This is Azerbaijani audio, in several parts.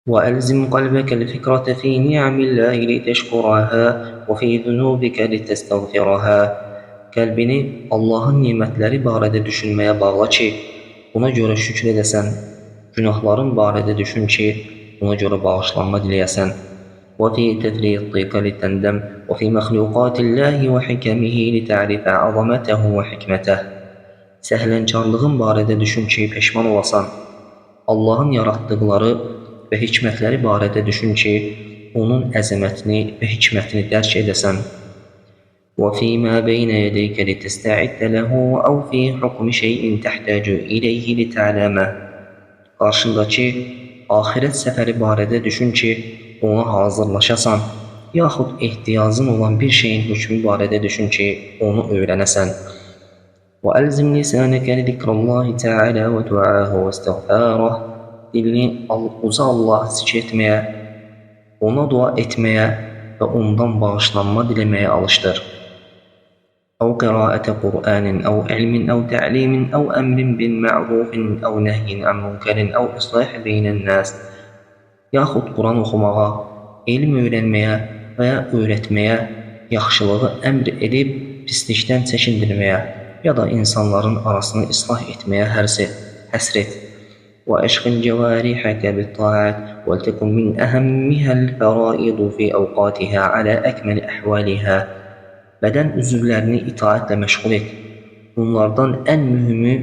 وألزم قلبك الفكرة في نعم الله لتشكرها وفي ذنوبك لتستغفرها. Qəlbini Allahın nimətləri barədə düşünməyə bağla ki, buna görə şükür edəsən. Günahların barədə düşün ki, buna görə bağışlanma diləyəsən. وفي تفريطك لتندم وفي مخلوقات الله وحكمه لتعرف عظمته وحكمته. Səhlənkarlığın barədə düşün ki, peşman olasan. Allahın yaratdıqları və hikmətləri barədə düşün ki, onun əzəmətini və hikmətini dərk edəsən. وفيما بين يديك لتستعد له أو في حكم شيء تحتاج إليه لتعلمه. Qarşındakı axirət səfəri barədə düşün ki, ona hazırlaşasan, yaxud ehtiyacın olan bir şeyin hökmü barədə düşün ki, onu öyrənəsən. وألزم لسانك لذكر الله تعالى ودعاه واستغفاره. Dilini uca Allah'ı zikr etməyə, ona dua etməyə və ondan bağışlanma diləməyə alışdır. أو قراءة قرآن أو علم أو تعليم أو أمر بالمعروف أو نهي عن منكر أو إصلاح بين الناس. Yaxud Quran oxumağa, elm öyrənməyə və ya öyrətməyə, yaxşılığı əmr edib pislikdən çəkindirməyə ya da insanların arasını islah etməyə həsr et. وأشغل جوارحك بالطاعات ولتكن من أهمها الفرائض في أوقاتها على أكمل أحوالها. Bədən üzvlərini itaətlə məşğul et. Bunlardan ən mühümü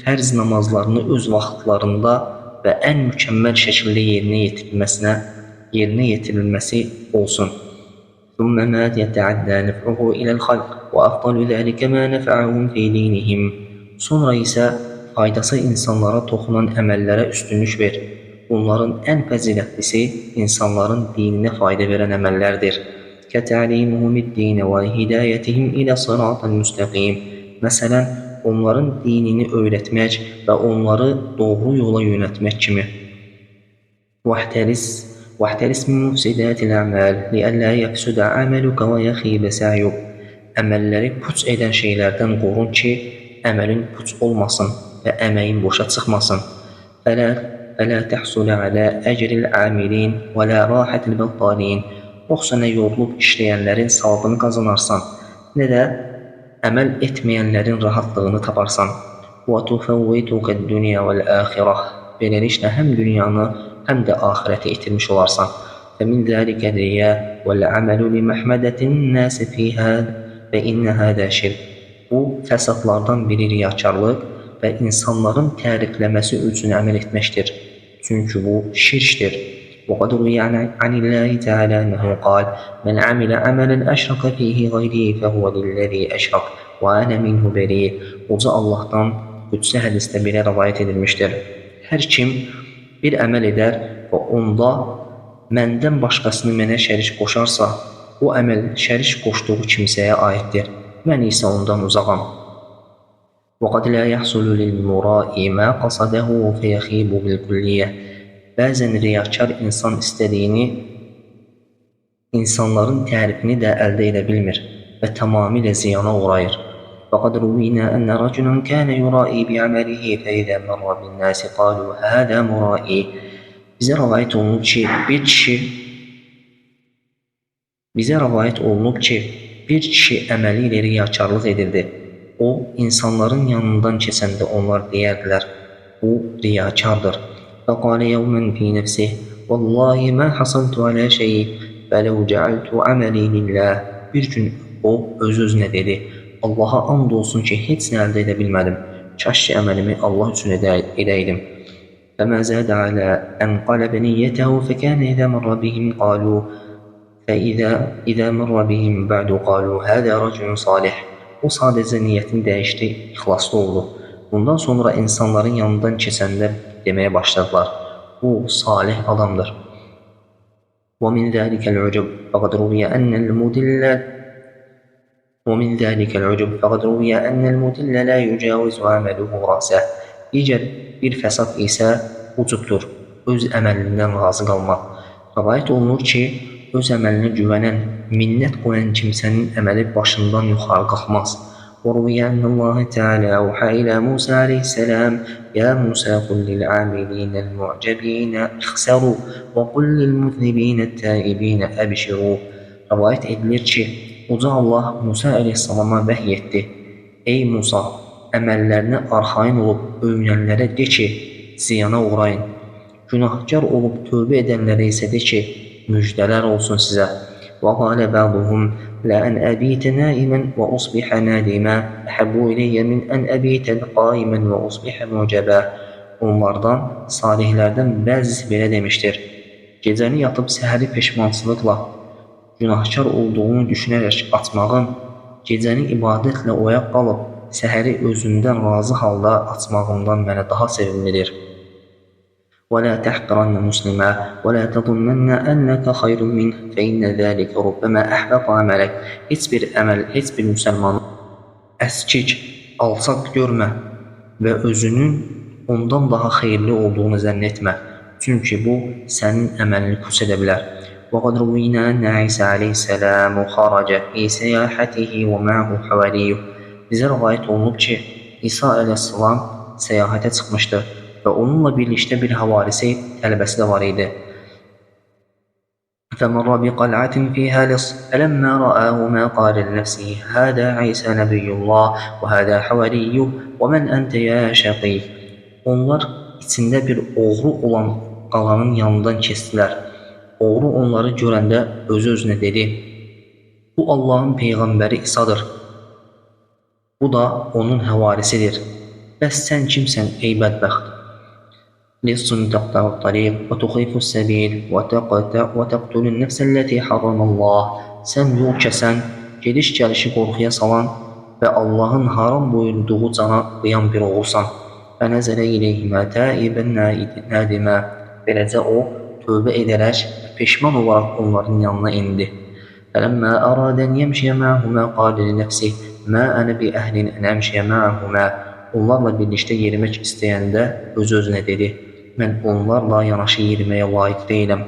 fərz namazlarını öz vaxtlarında və ən mükəmməl şəkildə yerinə yetirilməsi olsun. ثم ما يتعدى نفعه إلى الخلق وأفضل ذلك ما نفعهم في دينهم. Sonra isə faydası insanlara toxunan əməllərə üstünlük ver. Bunların ən fəzilətlisi insanların dininə fayda verən əməllərdir. كتعليمهم الدين وهدايتهم إلى صراط المستقيم. Məsələn, onların dinini öyrətmək və onları doğru yola yönəltmək kimi. واحترس من مفسدات الأعمال لئلا يفسد عملك ويخيب سعيك. Əməlləri puç edən şeylərdən qorun ki, əməlin puç olmasın və əməyin boşa çıxmasın. فلا تحصل على أجر العاملين ولا راحة البطالين. Yoxsa nə yorulub işləyənlərin savabını qazanarsan, nə də əməl etməyənlərin rahatlığını taparsan. وَتُفَوِّتُكَ الدُّنْيَا وَالْآخِرَةِ. Beləliklə həm dünyanı, həm də axirəti itirmiş olarsan. فَمِنْ ذَلِكَ الرِّيَاءُ وَالْعَمَلُ لِمَحْمَدَةِ النَّاسِ فِيهَا فَإِنَّ هَذَا شِرْكٌ. Bu fəsadlardan biri riyakarlıq və insanların tərifləməsi üçün əməl etməkdir. Çünki bu şirkdir. وقد روي عن الله تعالى أنه قال: من عمل عملا أشرك فيه غيري فهو للذي أشرك وأنا منه بريء. Uca Allah'tan qudsi hədisdə belə rivayət edilmişdir. Hər kim bir əməl edər və onda məndən başqasını mənə şərik qoşarsa, o əməl şərik qoşduğu kimsəyə aiddir. Mən isə ondan uzağam. وقد لا يحصل للمراء ما قصده فيخيب بالكلية. Bəzən riyakar insan istədiyini, insanların tərifini də əldə edə bilmir və tamamilə ziyana uğrayır. فقد روينا أن رجلا كان يرائي بعمله فإذا مر بالناس قالوا هذا مرائي. Bizə rivayət olunub ki, bir kişi əməli ilə riyakarlıq edirdi. O, insanların yanından keçəndə onlar deyərdilər, bu riyakardır. فقال يوما في نفسه والله ما حصلت على شيء فلو جعلت عملي لله. Bir gün o öz-özünə dedi, Allaha and olsun ki, heç nə əldə edə bilmədim. Kaş ki, əməlimi Allah üçün edəydim. فما زاد على أن قلب نيته فكان إذا مر بهم قالوا فإذا مر بهم بعد قالوا هذا رجل صالح. O sadəcə niyyətini dəyişdi, ixlaslı oldu. Bundan sonra insanların yanından keçəndə deməyə başladılar. Bu salih adamdır. ومن ذلك العجب فقد روي أن المدل لا يجاوز عمله رأسه. Digər bir fəsad isə ucubdur, öz əməlindən razı qalmaq. Rivayət olunur ki, öz əməlinə güvənən, minnət qoyan kimsənin əməli başından yuxarı qalxmaz. وروي أن الله تعالى أوحى إلى موسى عليه السلام يا موسى قل للعاملين المعجبين اخسروا وقل للمذنبين التائبين أبشروا. Rivayet edilir ki, Uca Allah Musa aleyhissalama vəhy etdi. Ey Musa, əməllərinə arxayın olub övünənlərə de ki, ziyana uğrayın. Günahkar olub tövbə edənlərə isə de ki, müjdələr olsun sizə. وقال بعضهم لأن أبيت نائما وأصبح نادما أحب إلي من أن أبيت قائما وأصبح معجبا. Onlardan, salihlərdən bəzisi belə demişdir. Gecəni yatıb səhəri peşmançılıqla, günahkar olduğunu düşünərək açmağın, gecəni ibadətlə oyaq qalıb, səhəri özündən razı halda açmağından mənə daha sevimlidir. ولا تحقرن مسلما ولا تظنن أنك خير منه فإن ذلك ربما أحبط عملك. Heç bir əməl, heç bir müsəlmanı əskik, alçaq görmə və özünün ondan daha xeyirli olduğunu zənn etmə. Çünki bu sənin əməlini puç edə bilər. وقد روينا أن عيسى عليه السلام خرج في سياحته ومعه حواريه. Bizə rivayet olunub ki, İsa aleyhissalam səyahətə çıxmışdı və onunla birlikdə bir havarisi, tələbəsi də var idi. فمر بقلعة فيها لص فلما رآهما قال لنفسه هذا عيسى نبي الله وهذا حواريه ومن أنت يا شقي. Onlar içində bir oğru olan qalanın yanından keçdilər. Oğru onları görəndə özü-özünə dedi: Bu Allahın peyğəmbəri İsa'dır. Bu da onun həvarisidir. Bəs sən kimsən ey bədbəxt? لص تقطع الطريق وتخيف السبيل وتقتل النفس التي حرم الله. Sən yol kəsən, gediş-gəlişi qorxuya salan və Allahın haram buyurduğu cana qıyan bir oğursan. فنزل إليهما تائبا نادما. Beləcə o, tövbə edərək, peşman olaraq onların yanına indi. فلما أراد أن يمشي معهما قال لنفسه ما أنا بأهل أن أمشي معهما. Onlarla birlikdə yerimək istəyəndə öz-özünə dedi: Mən onlarla yanaşı yeriməyə layiq deyiləm.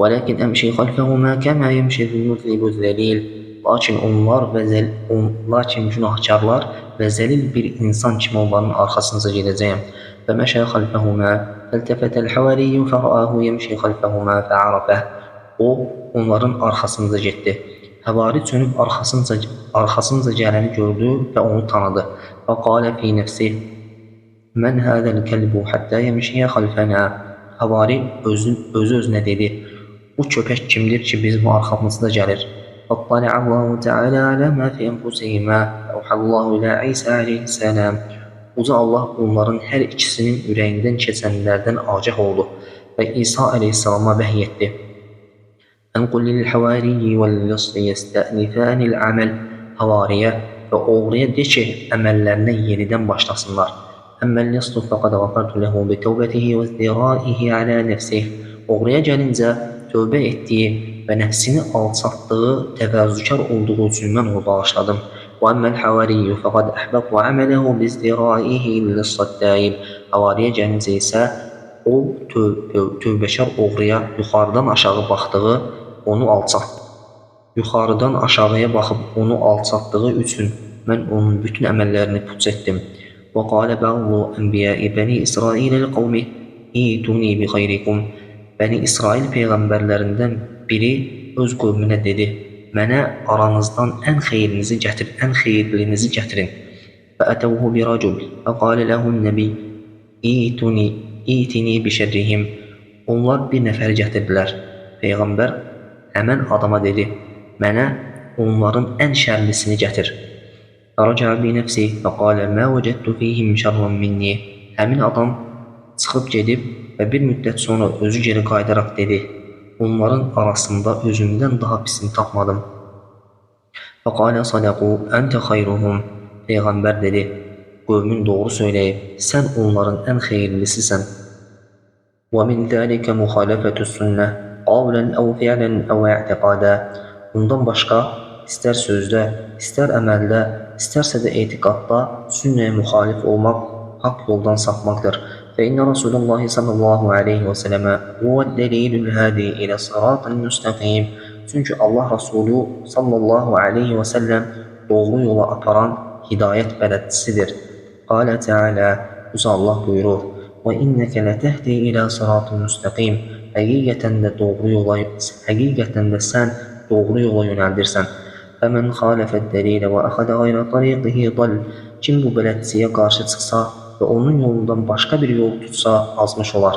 وَلَكِنْ أَمْشِي خَلْفَهُمَا كَمَا يَمْشِي الْمُذْنِبُ الذَّلِيلُ. Lakin günahkarlar və zəlil bir insan kimi onların arxasınca gedəcəyəm. فَمَشَى خَلْفَهُمَا فَالْتَفَتَ الْحَوَارِيُّ فَرَآهُ يَمْشِي خَلْفَهُمَا فَعَرَفَهُ. O, onların arxasınca getdi. Həvari çönüb arxasınca gələni gördü və onu tanıdı. فَقَالَ فِي نَفْسِهِ مَنْ هَذَا الْكَلْبُ حَتَّى يَمْشِيَ خَلْفَنَا. Həvari özü-özünə dedi: Bu köpək kimdir ki, bizim arxamızda gəlir? فَاطَّلَعَ اللّٰهُ تَعَالَى عَلَى مَا فِي أَنْفُسِهِمَا فَأَوْحَى اللّٰهُ إِلَى عِيسَى عَلَيْهِ السَّلَامِ. Uca Allah bunların hər ikisinin ürəyindən keçənlərdən agah oldu və İsa aleyhissalama vəhy etdi. أَنْ قُلْ لِلْحَوَارِيِّ وَالْلِصِّ يَسْتَأْنِفَانِ الْعَمَلِ. Havariyə və oğruya de ki, əməllərinə yenidən başlasınlar. أَمَّا اللِّصُّ فَقَدْ غَفَرْتُ لَهُ بِتَوْبَتِهِ وَازْدِرَائِهِ عَلَى نَفْسِهِ. Oğruya gəlincə, tövbə etdiyi və nəfsini alçatdığı, təvəzzükar olduğu üçün mən onu bağışladım. وَأَمَّا الْحَوَارِيُّ فَقَدْ أَحْبَطَ عَمَلَهُ بِازْدِرَائِهِ لِلِّصِّ التَّائِبِ. Havariyə gəlincə isə, o tövbəkar oğruya yuxarıdan aşağı baxdığı, onu alçatdı. Yuxarıdan aşağıya baxıb onu alçatdığı üçün mən onun bütün əməllərini puç etdim. وَقَالَ بَعْضُ أَنْبِيَاءِ بَنِي إِسْرَائِيلَ لِقَوْمِهِ اِيْتُونِي بِخَيْرِكُمْ. Bəni İsrail peyğəmbərlərindən biri öz qövmünə dedi: Mənə aranızdan ən xeyirlinizi gətirin. فَأَتَوْهُ بِرَجُلٍ فَقَالَ لَهُ النَّبِيُّ اِيْتِنِي بِشَرِّهِمْ. Onlar bir nəfər gətirdilər. Peyğəmbər həmən adama dedi: Mənə onların ən şərlisini gətir. فَرَجَعَ بِنَفْسِهِ فَقَالَ مَا وَجَدْتُ فِيهِمْ شَرًّا مِنِّي. Həmin adam çıxıb gedib və bir müddət sonra özü geri qayıdaraq dedi: Onların arasında özümdən daha pisini tapmadım. فَقَالَ صَدَقُوا أَنْتَ خَيْرُهُمْ. Peyğəmbər dedi: Qövmün doğru söyləyib, sən onların ən xeyirlisisən. وَمِنْ ذَلِكَ مُخَالَفَةُ السُنَّةِ قَوْلًا أَوْ فِعْلًا أَوْ اعْتِقَادًا. Bundan başqa, istər sözdə, istər əməldə, istərsə də etiqadda sünnəyə müxalif olmaq haqq yoldan sapmaqdır. فإن رسول الله صلى الله عليه وسلم هو الدليل الهادي إلى الصراط المستقيم. Çünki Allah Resulü sallallahu aleyhi və səlləm doğru yola aparan hidayət bələdçisidir. Qalə Teala, Uca Allah buyurur, və innəkə lətəhdi ilə sıratın müstəqim. Həqiqətən də sən doğru yola yönəldirsən. Fəmən xalifət dəlilə və əxədə qayrə tariqihi dal. Kim bu bələdçiyə qarşı çıxsa və onun yolundan başqa bir yol tutsa, azmış olar.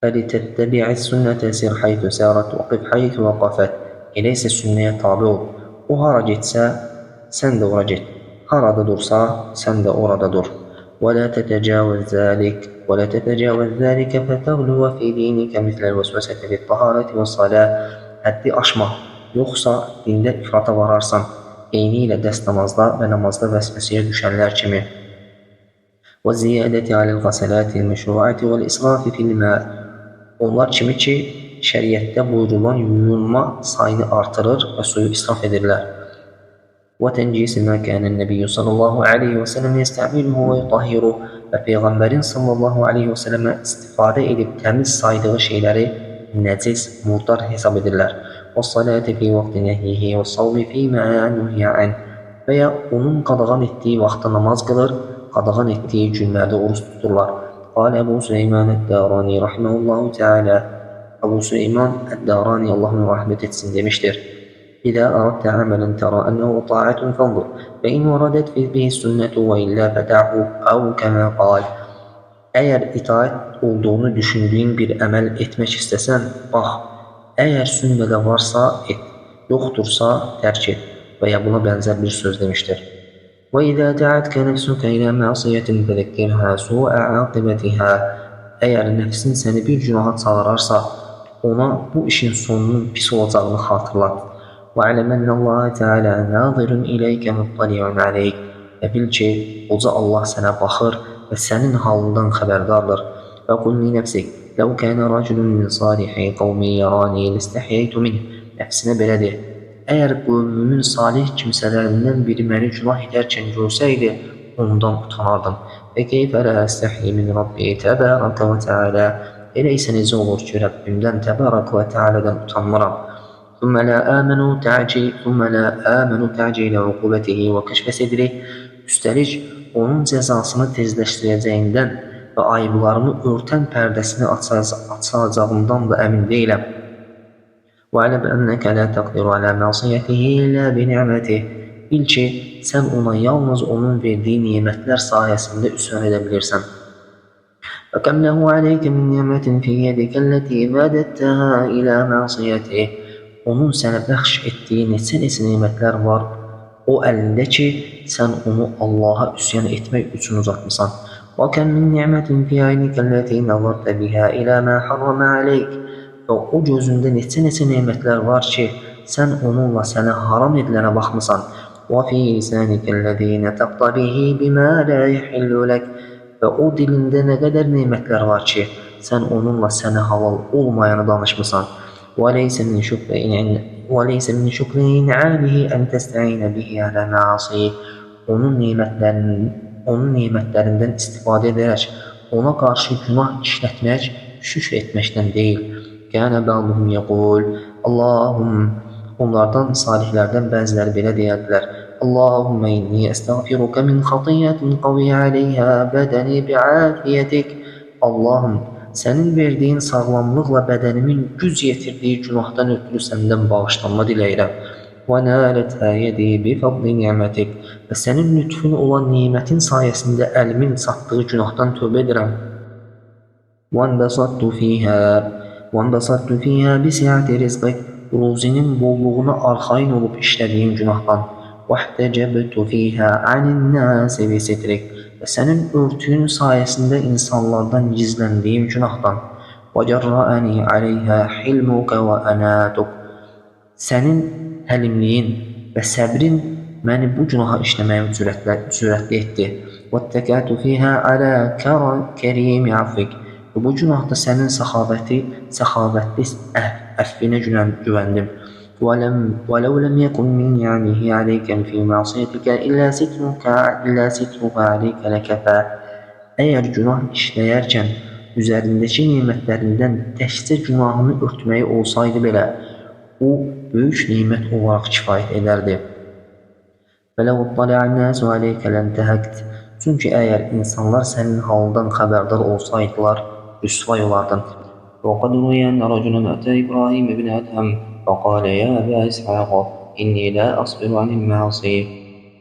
فَلِتَتَّبِعِ السُنَّةَ سِرْ حَيْثُ سَارَتْ وَقِفْ حَيْثُ وَقَفَتْ. Elə isə sünnəyə tabi ol. O hara getsə, sən də ora get. Harada dursa, sən də orada dur. وَلَا تَتَجَاوَزْ ذَلِكَ فَتَغْلُوَ فِي دِينِكَ مِثْلَ الْوَسْوَسَةِ فِي الطَّهَارَةِ وَالصَّلَاةِ. Həddi aşma, yoxsa dində ifrata vararsan, eyni ilə dəst namazda və namazda vəsvəsəyə düşənlər kimi. وَالزِّيَادَةِ عَلَى الْغَسَلَاتِ الْمَشْرُوعَةِ وَالْإِسْرَافِ فِي الْمَاءِ. Onlar kimi ki, şəriətdə buyurulan yuyunma sayını artırır və suyu israf edirlər. وَتَنْجِيسِ مَا كَانَ النَّبِيُّ صَلَّى اللّٰهُ عَلَيْهِ وَسَلَّمْ يَسْتَعْمِلُهُ وَيُطَهِّرُهُ. Və Peyğəmbərin sallallahu aleyhi və səlləmə istifadə edib təmiz saydığı şeyləri nəcis, murdar hesab edirlər. وَالصَّلَاةِ فِي وَقْتِ نَهْيِهِ وَالصَّوْمِ فِي مَا نُهِيَ عَنْهُ. Və ya onun qadağan etdiyi vaxtda namaz qılır, qadağan etdiyi günlərdə oruç tuturlar. Qalə Əbu Süleyman Əd-Darani rahimehullahu teala. Əbu Süleyman Əd-Darani Allah'ın rəhmət etsin demişdir. İzə aradtə əmələn tərə ənəhu ta'atun fanzur və in vəradət bihi sünnətu və illə fədəhu əv kəmə qal. Əgər itaət olduğunu düşündüyün bir əməl etmək istəsən, bax, əgər sünnədə varsa et, yoxdursa tərk et və ya buna bənzər bir söz demişdir. Və izə dəətkə nəfsükə ilə məsiyyətin fədəkkirhə su'a aqibətihə. Əgər nəfsin səni bir günaha çağırarsa, ona bu işin sonunun pis olacağını xatırlat. وَعَلَمَ أَنَّ اللّٰهَ تَعَالَى نَاظِرٌ إِلَيْكَ مُطَّلِعٌ عَلَيْكَ. Və bil ki, Uca Allah sənə baxır və sənin halından xəbərdardır. وَقُلْ لِنَفْسِكَ لَوْ كَانَ رَجُلٌ مِنْ صَالِحِ قَوْمٍ يَرَانِي لَاسْتَحْيَيْتُ مِنْهُ. Nəfsinə belə de, əgər qövmümün salih kimsələrindən biri məni günah edərkən görsəydi, ondan utanardım. Və keyfə lə əstəhyi min Rabbi təbərəkə və tealə. Elə isə necə olur ki, Rəbbimdən təbərək və tealədən utanmıram. ثُمَّ لَا آمَنُوا تَعْجِيلَ عُقُوبَتِهِ وَكَشْفَ صِدْرِهِ. Üstəlik, onun cəzasını tezləşdirəcəyindən və ayıblarımı örtən pərdəsini açacağımdan da əmin deyiləm. وَعَلَمْ أَنَّكَ لَا تَقْدِرُ عَلَى مَعْصِيَتِهِ إِلَّا بِنِعْمَتِهِ. Bil ki, sən ona yalnız onun verdiyi nimətlər sayəsində üsyan edə bilirsən. فَكَمْ لَهُ عَلَيْكَ مِنْ نِعْمَةٍ فِي يَدِكَ الَّتِي بَادَتْتَهَا إِلَى مَعْصِيَتِهِ. Onun sənə bəxş etdiyi neçə nimətlər var o əlində ki, sən onu Allaha üsyan etmək üçün uzatmısan. وَكَمْ مِنْ نِعْمَةٍ فِي عَيْنِكَ الَّتِي نَظَرْتَ بِهَا إِلَى مَا حَرَّمَ عَلَيْكَ. Və o gözündə neçə nemətlər var ki, sən onunla sənə haram edilənə baxmısan. وَفِي لِسَانِكَ الَّذِي نَطَقْتَ بِهِ بِمَا لَا يَحِلُّ لَكَ. Və o dilində nə qədər nemətlər var ki, sən onunla sənə halal olmayanı danışmısan. وَلَيْسَ مِنْ شُكْرِ إِنْعَامِهِ أَنْ تَسْتَعِينَ بِهِ عَلَى مَعَاصِيهِ. Onun nemətlərindən istifadə edərək ona qarşı günah işlətmək şükr etməkdən deyil. كَانَ بَعْضُهُمْ يَقُولُ onlardan salihlərdən bəziləri belə deyərdilər. اللهم إني أستغفرك من خطيئة قوي عليها بدني بعافيتك. Allahım, sənin verdiyin sağlamlıqla bədənimin güc yetirdiyi günahdan ötürü səndən bağışlanma diləyirəm. وَنَالَتْهَا يَدِي بِفَضْلِ نِعْمَتِكَ. Və sənin lütfün olan nimətin sayəsində əlimin çatdığı günahdan tövbə edirəm. وَانْبَسَطْتُ فِيهَا بِسِعَةِ رِزْقِكَ. Ruzinin bolluğuna arxayın olub işlədiyin günahdan. وَاحْتَجَبْتُ فِيهَا عَنِ النَّاسِ بِسِتْرِكَ. Və sənin örtüyün sayəsində insanlardan gizləndiyim günahdan. وَجَرَّأَنِي عَلَيْهَا حِلْمُكَ وَأَنَاتُكَ. Sənin həlimliyin və səbrin məni bu günaha işləməyə cürətli etdi. وَاتَّكَأْتُ فِيهَا عَلَى كَرِيمِ عَفْوِكَ. Və bu günahda sənin səxavətli əfvinə güvəndim. وَلَوْ لَمْ يَكُنْ مِنْ نِعَمِهِ عَلَيْكَ فِي مَعْصِيَتِكَ إِلَّا سِتْرُهَ عَلَيْكَ لَكَفَى. Əgər günah işləyərkən üzərindəki nimətlərindən təkcə günahını örtməyi olsaydı belə, bu böyük nimət olaraq kifayət edərdi. فَلَوْ اطَّلَعَ النَّاسُ عَلَيْكَ لَانْتَهَكْتَ Çünki əgər insanlar sənin halından xəbərdar olsaydılar, rüsvay olardın. وَقَدْ رُوِيَ أَنَّ رَجُلًا أَتَى إِبْرَاهِيمَ بْنَ أَدْهَمَ فَقَالَ يَا أَبَا إِسْحَاقَ إِنِّي لَا أَصْبِرُ عَنِ الْمَعَاصِي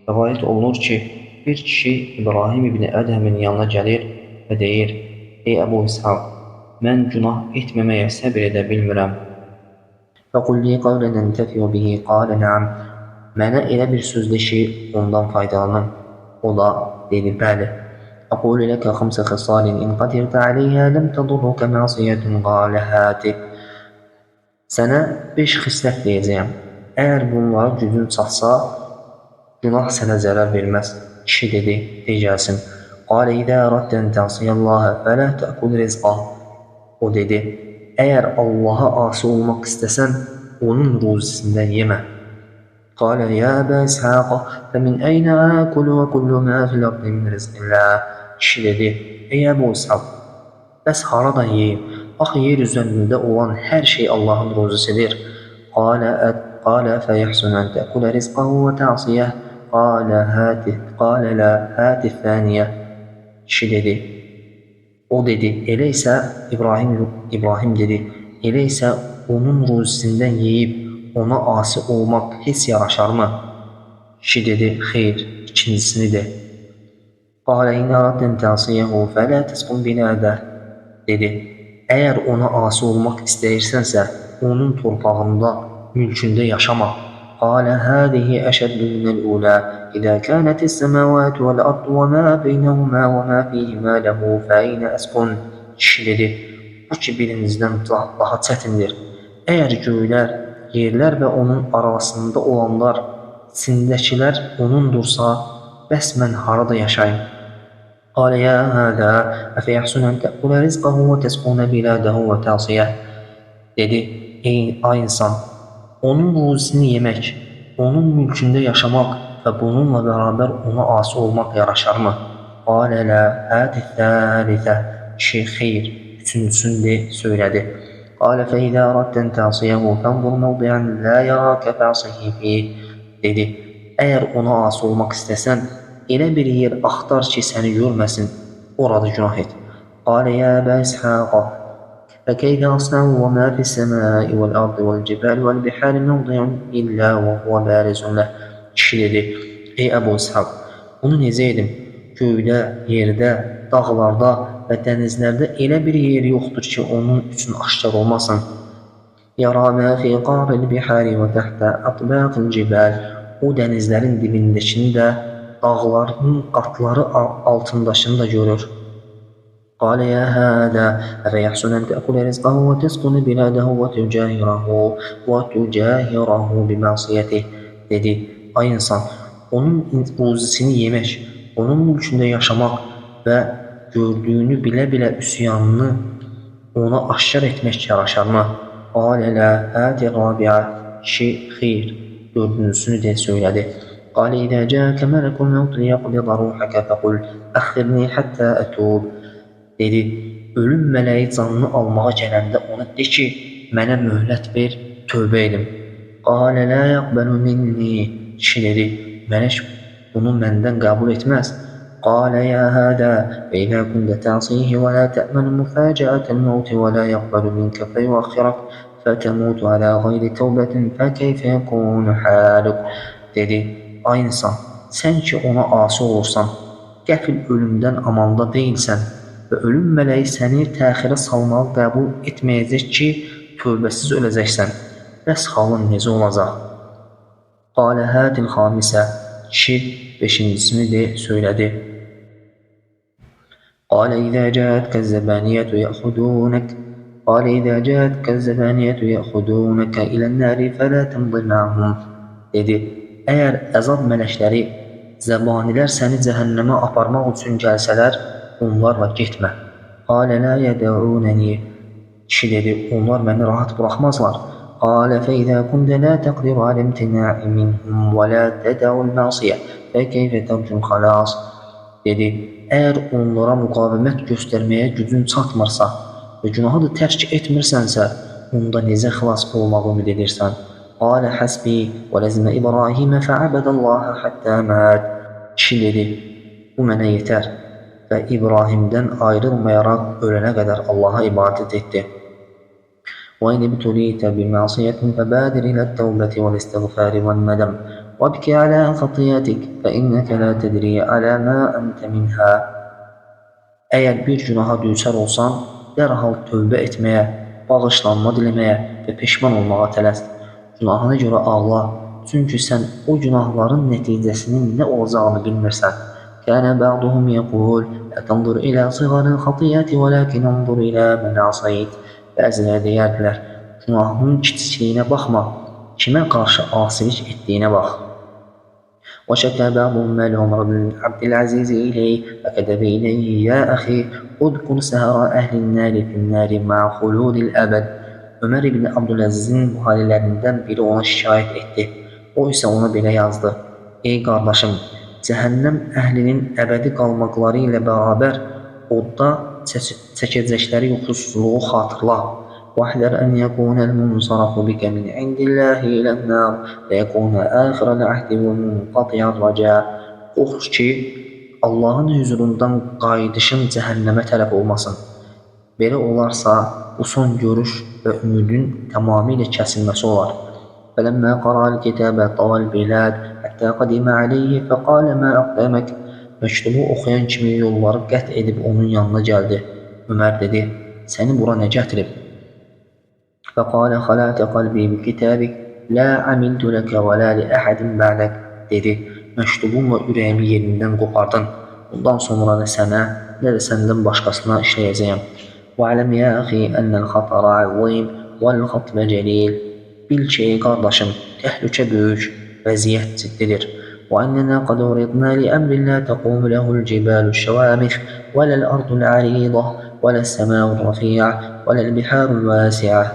Rəvayət olunur ki, bir kişi İbrahim ibn Ədhəmin yanına gəlir və deyir: Ey Əbu İshaq, mən günah etməməyə səbir edə bilmirəm. فَقُلْ لِي قَوْلًا أَنْتَفِعُ بِهِ قَالَ نَعَمْ Mənə elə bir söz de ki, ondan faydalanım. O da dedi, bəli. أقول لك 5 خصال إن قدرت عليها لم تضرك معصية قال هات Sənə 5 xislət deyəcəyəm. Əgər bunlara gücün çatsa, günah sənə zərər verməz. Kişi dedi, deyəcəksin. قال إذا أردت أن تعصي الله فلا تأكل رزقه O dedi, əgər Allaha asi olmaq istəsən, onun ruzisindən yemə. قال يا أبا إسحاق فمن أين آكل وكل ما في الأرض من رزق الله Kişi dedi, ey Əbu İshaq, bəs haradan yeyim? Axı yer üzərində olan hər şey Allahın ruzisidir. قال فيحسن أن تأكل رزقه وتعصيه قال لا هات الثانية Kişi dedi, o dedi, elə isə İbrahim dedi, elə isə onun ruzisindən yeyib ona asi olmaq heç yaraşarmı? Kişi dedi, xeyr, ikincisini de. قال إن أردت أن تعصيه فلا تسكن بلاده dedi, əgər ona asi olmaq istəyirsənsə, onun torpağında, mülkündə yaşama. قال هذه أشد من الأولى إذا كانت السماوات والأرض وما بينهما وما فيهما له فأين أسكن Kişi dedi, bu ki birinizdən daha çətindir. Əgər göylər, yerlər və onun arasında olanlar, içindəkilər onundursa, bəs mən harada yaşayım? قال يا هذا أفيحسن أن تأكل رزقه وتسكن بلاده وتعصيه dedi, ay insan, onun ruzisini yemək, onun mülkündə yaşamaq və bununla bərabər ona asi olmaq yaraşarmı? قال لا هات الثالثة Kişi, xeyr, üçüncüsünü de söylədi. قال فإذا أردت أن تعصيه فانظر موضعا لا يراك فاعصه فيه dedi, əgər ona asi olmaq istəsən, elə bir yer axtar ki, səni görməsin, orada günah et. قال يا أبا إسحاق فكيف أصنع وما في السماء والأرض والجبال والبحار موضع إلا وهو بارز له Kişi dedi, ey Əbu İshaq, bunu necə edim? Göydə, yerdə, dağlarda və dənizlərdə elə bir yer yoxdur ki, onun üçün aşkar olmasın. يرى ما في قعر البحار وتحت أطباق الجبال O dənizlərin dibindəkini də, dağların qatları altındakını da görür. قال يا هذا أفيحسن أن تأكل رزقه وتسكن بلاده وتجاهره بمعصيته dedi, ay insan, onun ruzisini yemək, onun mülkündə yaşamaq və gördüyünü bilə-bilə üsyanını ona aşkar etmək yaraşarmı? قال لا هات الرابعة Kişi, xeyr, dördüncüsünü de söylədi. قال إذا جاءك ملك الموت ليقبض روحك فقل أخرني حتى أتوب dedi, ölüm mələyi canını almağa gələndə ona de ki, mənə möhlət ver, tövbə edim. قال لا يقبل مني Kişi dedi, mələk bunu məndən qəbul etməz. قال يا هذا فإذا كنت تعصيه ولا تأمن مفاجأة الموت ولا يقبل منك فيؤخرك فتموت على غير توبة فكيف يكون حالك dedi, ay insan, sən ki ona asi olursan, qəfil ölümdən amanda deyilsən və ölüm mələyi səni təxirə salmağı qəbul etməyəcək ki, tövbəsiz öləcəksən. Bəs halın necə olacaq? قال هات الخامسة Kişi beşincisini de söylədi. قال إذا جاءتك الزبانية يأخذونك إلى النار فلا تمضي معهم dedi, əgər əzab mələkləri, zəbanilər səni cəhənnəmə aparmaq üçün gəlsələr, onlarla getmə. قال لا يدعونني Kişi dedi, onlar məni rahat buraxmazlar. قال فإذا كنت لا تقدر على امتناع منهم ولا تدع المعصية فكيف ترجو الخلاص dedi, əgər onlara müqavimət göstərməyə gücün çatmırsa və günahı da tərk etmirsənsə, onda necə xilas olmağı ümid edirsən? Qalə həsbi və ləzimə İbrahimə fəabədəllaha həttə mət. Kişi dedi, bu mənə yetər və İbrahimdən ayrılmayaraq ölənə qədər Allaha ibadət etdi. وإن ابتليت بمعصية فبادر إلى التوبة والاستغفار والندم وابكِ على خطيئتك فإنك لا تدري على ما أنت منها. Əgər bir günaha düçar olsan, dərhal tövbə etməyə, bağışlanma diləməyə və peşman olmağa tələs. Günahına görə ağla, çünki sən o günahların nəticəsinin nə olacağını bilmirsən. Kənə bə'duhum yəqul, lə tənzur ilə siğaril xatiyyəti və ləkin ənzur ilə mən əsayit. Bəziləri deyərdilər, günahının kiçikliyinə baxma, kimə qarşı asilik etdiyinə bax. وشكى بعضهم مال عمر بن عبد العزيز إليه فكتب إليه يا أخي اذكر سهر أهل النار في النار مع خلود الأبد. Ömer ibn Abdülaziz'in bu hallerinden biri ona şikayet etti. O ise ona belə yazdı. Ey qardaşım, cəhənnəm əhlinin əbədi qalmaqları ilə bərabər odda çəkəcəkləri yuxusuzluğu xatırla. واحذر أن يكون المنصرف بك من عند الله إلى النار ليكون آخر العهد ومنقطع الرجاء. Qorx ki, Allahın huzurundan qayıdışın cəhənnəmə tərəf olmasın. Belə olarsa, bu son görüş və ümidin tamamilə kəsilməsi olar. فَلَمَّا قَرَأَ الْكِتَابَ طَوَى الْبِلَادِ حَتَّى قَدِمَ عَلَيْهِ فَقَالَ مَا أَقْدَمَكَ. Məktubu oxuyan kimi yolları qət edib onun yanına gəldi. Ömər dedi, səni bura nə gətirib? فَقَالَ خَلَعْتَ قَلْبِي بِكِتَابِكَ لَا عَمِلْتُ لَكَ وَلَا لِأَحَدٍ بَعْدَكَ. Dedi, məktubumla ürəyimi yerindən qopardın. Bundan sonra nə sənə, nə də səndən başqasına işləyəcəyəm. وَعَلَمْ يَا أَخِي أَنَّ الْخَطَرَ عَظِيمٌ وَالْخَطْبَ جَلِيلٌ. Bil ki, ey qardaşım, təhlükə böyük, vəziyyət ciddidir. وَأَنَّنَا قَدْ عُرِضْنَا لِأَمْرٍ لَا تَقُومُ لَهُ الْجِبَالُ الشَّوَامِخُ وَلَا الْأَرْضُ الْعَرِيضَةُ وَلَا السَّمَاءُ الرَّفِيعَةُ وَلَا الْبِحَارُ الْوَاسِعَةُ.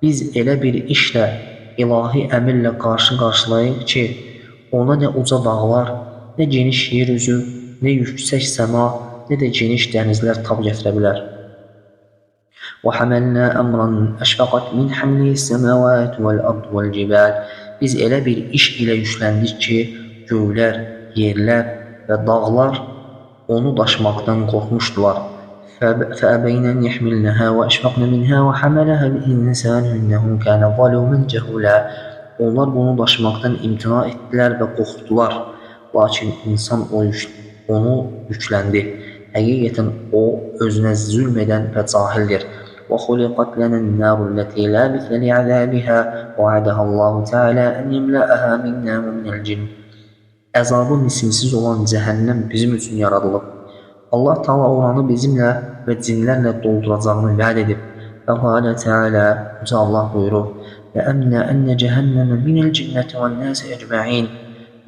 Biz elə bir işlə, ilahi əmrlə qarşı-qarşılayıq ki, ona nə uca dağlar, nə geniş yer üzü, nə yüksək səma, nə də geniş dənizlər tab gətirə bilər. وَحَمَلْنَا أَمْرًا أَشْفَقَتْ مِنْ حَمْلِهِ السَّمَاوَاتُ وَالْأَرْضُ وَالْجِبَالِ. Biz elə bir iş ilə yükləndik ki, göylər, yerlər və dağlar onu daşımaqdan qorxmuşdular. فَأَبَيْنَ أَنْ يَحْمِلْنَهَا وَأَشْفَقْنَ مِنْهَا وَحَمَلَهَا الْإِنْسَانُ إِنَّهُ كَانَ ظَلُومًا جَهُولًا. Onlar bunu daşımaqdan imtina etdilər və qorxdular. Lakin insan onu yükləndi. Həqiqətən o, özünə zülm edən və cahildir. وَخُلِقَتْ لَنَا النَّارُ الَّتِي لَا مِثْلَ لِعَذَابِهَا وَعَدَهَا اللَّهُ تَعَالَى أَنْ يَمْلَأَهَا مِنَّا وَمِنَ الْجِنِّ. Əzabı misilsiz olan cəhənnəm bizim üçün yaradılıb. Allah Taala oranı bizimlə və cinlərlə dolduracağını vəd edib. Allah Teala, Yüce Allah buyurur, وَأَمْنَا أَنَّ جَهَنَّمَ مِنَ الْجِنَّةِ وَالنَّاسِ أَجْمَعِينَ.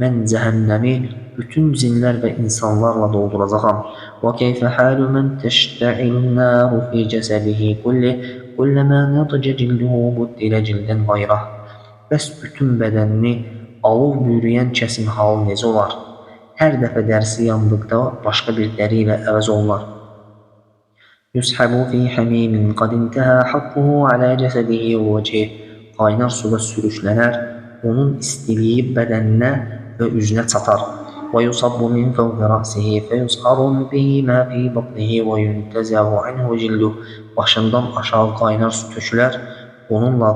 Mən cəhənnəmi bütün cinlər və insanlarla dolduracağam. وَكَيْفَ حَالُ مَنْ تَشْتَعِلُ النَّارُ فِي جَسَدِهِ كُلَّمَا نَضَجَ جِلْدُهُ بُدِّلَ جِلْدًا غَيْرَهُ. Bəs bütün bədənini alov bürüyən kəsin halı necə olar? Hər dəfə dərsi yandıqda başqa bir dəri ilə əvəz olunur. يُسْحَبُ فِي حَمِيمٍ قَدْ انْتَهَى حَطُّهُ عَلَى جَسَدِهِ وَوَجْهِهِ. Qaynar suda sürüklənər, onun istiliyi bədəninə və üzünə çatar. وَيُصَبُّ مِنْ فَوْقِ رَأْسِهِ فَيُسْحَرُ بِهِ مَا فِي بَطْنِهِ وَيُنْتَزَعُ عَنْهُ جِلْدُهُ. Başından aşağı qaynar su tökülər, onunla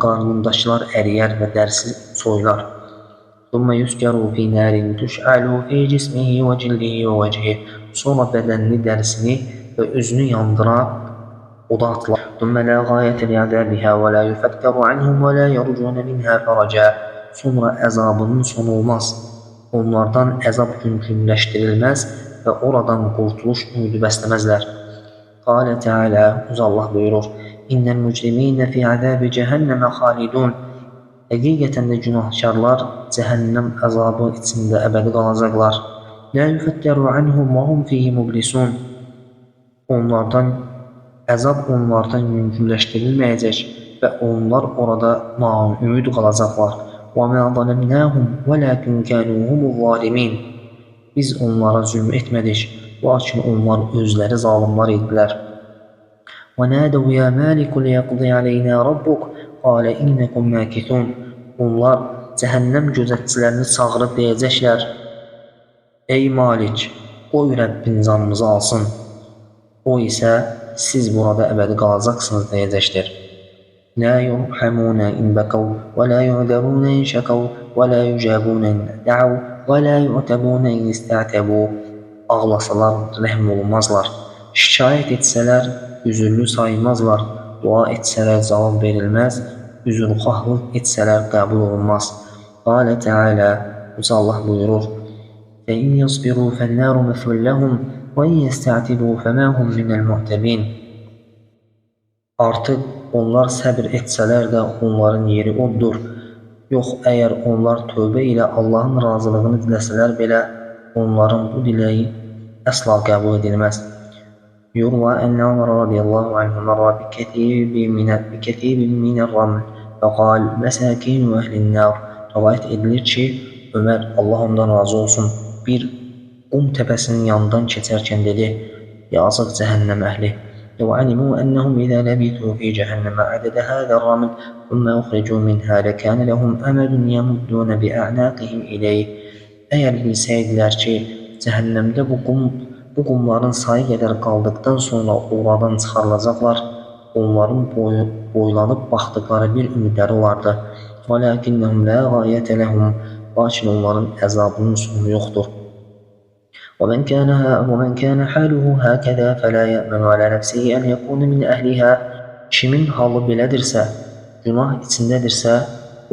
qarnındakılar əriyər və dərsi soyular. ثُمَّ يُسْجَرُ فِي نَارٍ تُشْعَلُ فِي جِسْمِهِ وَجِلْدِهِ وَوَجْهِهِ. Sonra bədənini, dərsini və üzünü yandırar, oda atılar. ثُمَّ لَا غَايَةَ لِعَذَابِهَا وَلَا يُفَتَّرُ عَنْهُمْ وَلَا يَرْجُونَ مِنْهَا فَرَجًا. Sonra əzabının sonu olmaz. Onlardan əzab mümkünləşdirilməz və oradan qurtuluş ümidi bəsləməzlər. Qalə Teala, Yüce Allah buyurur, İnnəl mücrimînə fi əzəbi cəhənnəmə xalidun. Həqiqətən də günahkarlar cəhənnəm əzabı içində əbədi qalacaqlar. Lə yüfəttəru anhum və hum fihi mublisun. Əzab onlardan mümkünləşdirilməyəcək və onlar orada naümid qalacaqlar. وَمَا ظَلَمْنَاهُمْ وَلَكِنْ كَانُوا هُمُ الظَّالِمِينَ. Biz onlara zülm etmədik, lakin onlar özləri zalimlar idilər. وَنَادَوْا يَا مَالِكُ لِيَقْضِ عَلَيْنَا رَبُّكَ قَالَ إِنَّكُمْ مَاكِثُونَ. Onlar cəhənnəm gözətçilərini çağırıb deyəcəklər: Ey Malik, qoy Rəbbin canımızı alsın. O isə siz burada əbədi qalacaqsınız deyəcəkdir. لا يرحمون إن بكوا ولا يعذرون إن شكوا ولا يجابون إن دعوا ولا يعتبون إن استعتبوا. Ağlasalar rəhm olmazlar, şikayət etsələr üzürlü saymazlar, dua etsələr cavab verilməz, üzrxahlıq etsələr qəbul olunmaz. Qalə Teala, Uca Allah buyurur: فَإِنْ يَصْبِرُوا فَالنَّارُ مَثْوًى لَهُمْ وَإِنْ يَسْتَعْتِبُوا فَمَا هُمْ مِنَ الْمُعْتَبِينَ. Artıq onlar səbr etsələr də onların yeri oddur. Yox, əgər onlar tövbə ilə Allahın razılığını diləsələr belə, onların bu diləyi əsla qəbul edilməz. يروى أن عمر رضي الله عنه مر بكثيب من الرمل فقال مساكين أهل النار. Rivayət edilir ki, Ömər, Allah ondan razı olsun, bir qum təpəsinin yanından keçərkən dedi: yazıq cəhənnəm əhli. لو علموا أنهم إذا لبثوا في جهنم عدد هذا الرمل ثم أخرجوا منها لكان لهم أمد يمدون بأعناقهم إليه. Əgər bilsəydilər ki, cəhənnəmdə bu qumların sayı qədər qaldıqdan sonra oradan çıxarılacaqlar, onların boylanıb baxdıqları bir ümidləri vardı. وَلَكِنَّهُمْ لَا غَايَةَ لَهُمْ. Lakin onların əzabının sonu yoxdur. ومن كان حاله هكذا فلا يأمن على نفسه أن يكون من أهلها. Kimin halı belədirsə, günah içindədirsə,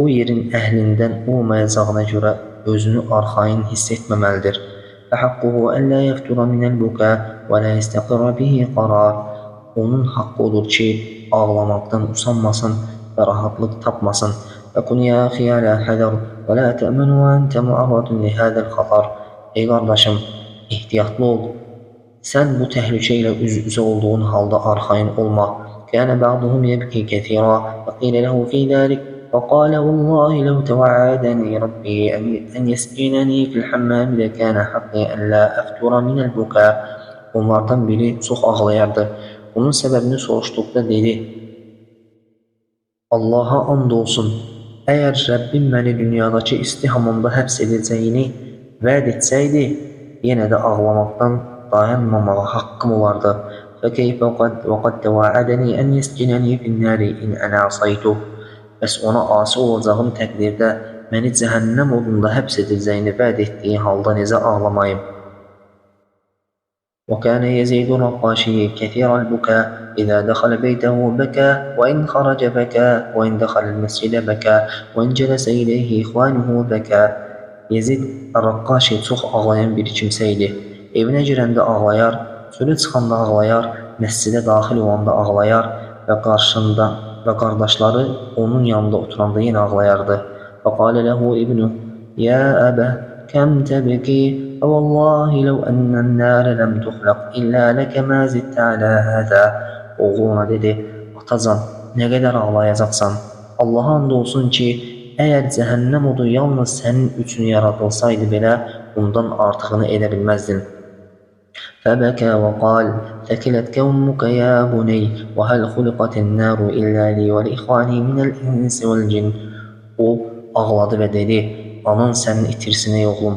o yerin əhlindən olmayacağına görə özünü arxayın hiss etməməlidir. فحقه ألا يفتر من البكاء ولا يستقر به قرار. Onun haqqı odur ki, ağlamaqdan usanmasın və rahatlıq tapmasın. فكن يا أخي على حذر ولا تأمن وأنت معرض لهذا الخطر. Ey qardaşım, ehtiyatlı ol. Sən bu təhlükə ilə üz-üzə olduğun halda arxayın olma. كان بعضهم يبكي كثيرا فقيل له في ذلك فقال والله لو توعدني ربي أن يسقينني في الحمام لكان حقي أن لا أفتر من البكاء. Onlardan biri çox ağlayardı. Onun səbəbini soruşduqda dedi: Allaha and olsun, əgər Rəbbim məni dünyadakı isti hamamda həbs edəcəyini vəd etsəydi, yenə də ağlamaqdan dayanmamağa haqqım olardı. فَكَيْفَ وَقَدْ تَوَعَدَنِي أَنْ يَسْجِنَنِي فِي النَّارِ إِنْ أَنَا عَصَيْتُهُ. Bəs ona asi olacağım təqdirdə məni cəhənnəm odunda həbs edəcəyini vəd etdiyi halda necə ağlamayım? وكان يزيد الرقاشي كثير البكاء إذا دخل بيته بكى وإن خرج بكى وإن دخل المسجد بكى وإن جلس إليه إخوانه بكى. Yezid Rəqqaşi çox ağlayan bir kimsə idi. Evinə girəndə ağlayar, çölə çıxanda ağlayar, məscidə daxil olanda ağlayar və qardaşları onun yanında oturanda yenə ağlayardı. فقال له ابنه يا أبا كم تبكي فوالله لو أن النار لم تخلق إلا لك ما زدت على هذا. Oğluna dedi: Atacan, nə qədər ağlayacaqsan? Allaha and olsun ki, əgər cəhənnəm odu yalnız sənin üçün yaradılsaydı belə, bundan artığını edə bilməzdin. فبكى وقال ثكلتك أمك يا بني وهل خلقت النار إلا لي ولإخواني من الإنس والجن. O ağladı və dedi: Anan sənin itirsin ey oğlum.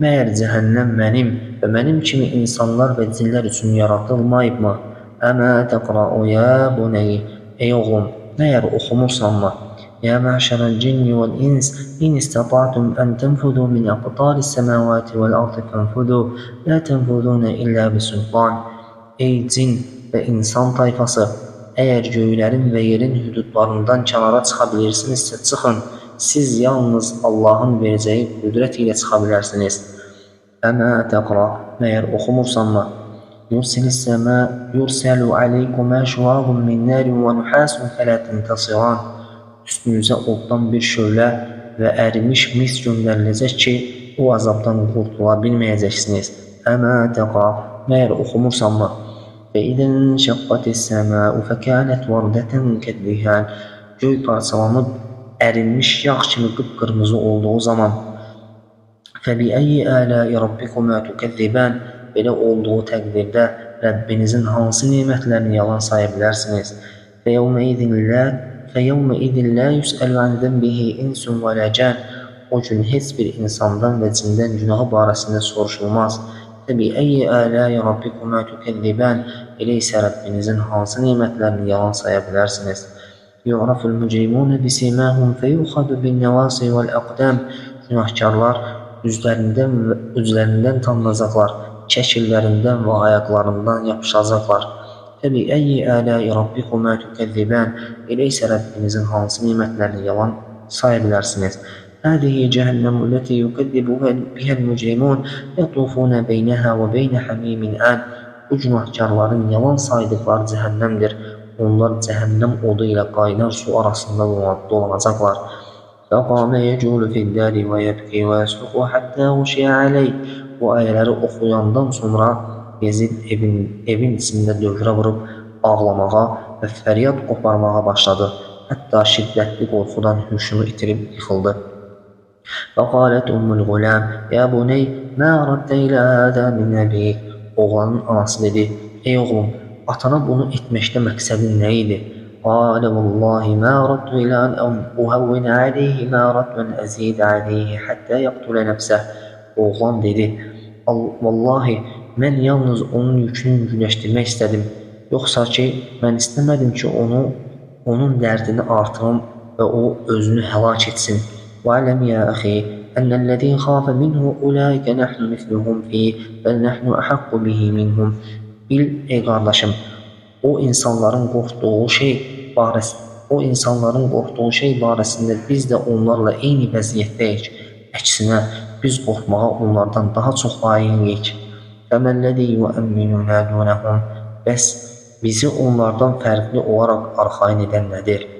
Məyər cəhənnəm mənim və mənim kimi insanlar və cinlər üçün yaradılmayıbmı? Əmə təqra'u ya buney. Ey oğlum, məyər oxumursanmı? يا معشر الجن والإنس إن استطعتم أن تنفذوا من أقطار السماوات والأرض فانفذوا لا تنفذون إلا بسلطان. Ey cin və insan tayfası, əgər göylərin və yerin hüdudlarından kənara çıxa bilirsinizsə çıxın, siz yalnız Allahın verəcəyi qüdrət ilə çıxa bilərsiniz. Əmə təqra, məyər oxumursanmı? Yursəlu aleykümə şuavun min nərin və nuhasun fələ tintasiran. Üstünüzə oddan bir şölə və ərimiş mis göndəriləcək ki, o azabdan qurtula bilməyəcəksiniz. Əmə təqa, məyər oxumursanmı? Və idən şəqqatis səməu fəkənət vərdətən kəddihan. Göy parçalanıb ərinmiş yağ kimi qıpqırmızı olduğu zaman فَبِأَيِّ آلَاءِ رَبِّكُمَا تُكَذِّبَانِ. Belə olduğu təqdirdə Rəbbinizin hansı nemətlərini yalan saya bilərsiniz? فَيَوْمَئِذٍ لَا يُسْأَلُ عَنْ ذَنْبِهِ إِنْسٌ وَلَا جَانٌ O gün heç bir insandan və cindən günahı barəsində soruşulmaz. فَبِأَيِّ آلَاءِ رَبِّكُمَا تُكَذِّبَانِ Elə isə Rəbbinizin hansı nemətlərini yalan saya bilərsiniz? يُعْرَفُ الْمُجْرِمُونَ بِسِيمَاهُمْ فَيُؤْخَذُ بِالنَّوَاصِي وَالْأَقْدَامِ Günahkarlar üzlərindən tanınacaqlar, şəkillərindən və ayaqlarından yapışacaqlar. فَبِأَيِّ آلَاءِ رَبِّكُمَا تُكَذِّبَانِ Elə isə Rəbbinizin hansı nemətlərini yalan saya bilərsiniz? هذه جهنم التي يكذب بها المجرمون يطوفون بينها وبين حميم آن Bu günahkarların yalan saydıqları cəhənnəmdir. Onlar cəhənnəm odu ilə qaynar su arasında dolanacaqlar. فَقَامَ يَجُولُ فِي الدَّارِ وَيَبْكِي وَيَصْرُخُ حَتَّى غُشِيَ عَلَيْهِ Bu ayələri oxuyandan sonra Yezid evin içində dövrə vurub ağlamağa və fəryad qoparmağa başladı. Hətta şiddətli qorxudan huşunu itirib yıxıldı. فَقَالَتْ أُمُّ الْغُلَامِ يَا بُنَيَّ مَا أَرَدْتَ إِلَى هَذَا مِنْ أَبِيكَ Oğlanın anası dedi, ey oğlum, atana bunu etməkdə məqsədin nə idi? قال والله ما أردت إلى أن أهون عليه ما أردت أن أزيد عليه حتى يقتل نفسه Oğlan dedi, vallahi mən yalnız onun yükünü yüngülləşdirmək istədim. Yoxsa ki, mən istəmədim ki, onun dərdini artırım və o özünü həlak etsin. وَعَلَمْ يَا أَخِي أَنَّ الَّذِي خَافَ مِنْهُ أُولَٰئِكَ نَحْنُ مِثْلُهُمْ فِيهِ بَلْ نَحْنُ أَحَقُّ بِهِ مِنْهُمْ Bil, ey qardaşım, o insanların qorxduğu şey barəsində biz də onlarla eyni vəziyyətdəyik. Əksinə, biz qorxmağa onlardan daha çox layiqik. فَمَا-الَّذِي يُؤَمِّنُنَا دُونَهُمْ Bəs bizi onlardan fərqli olaraq arxayın edən nədir?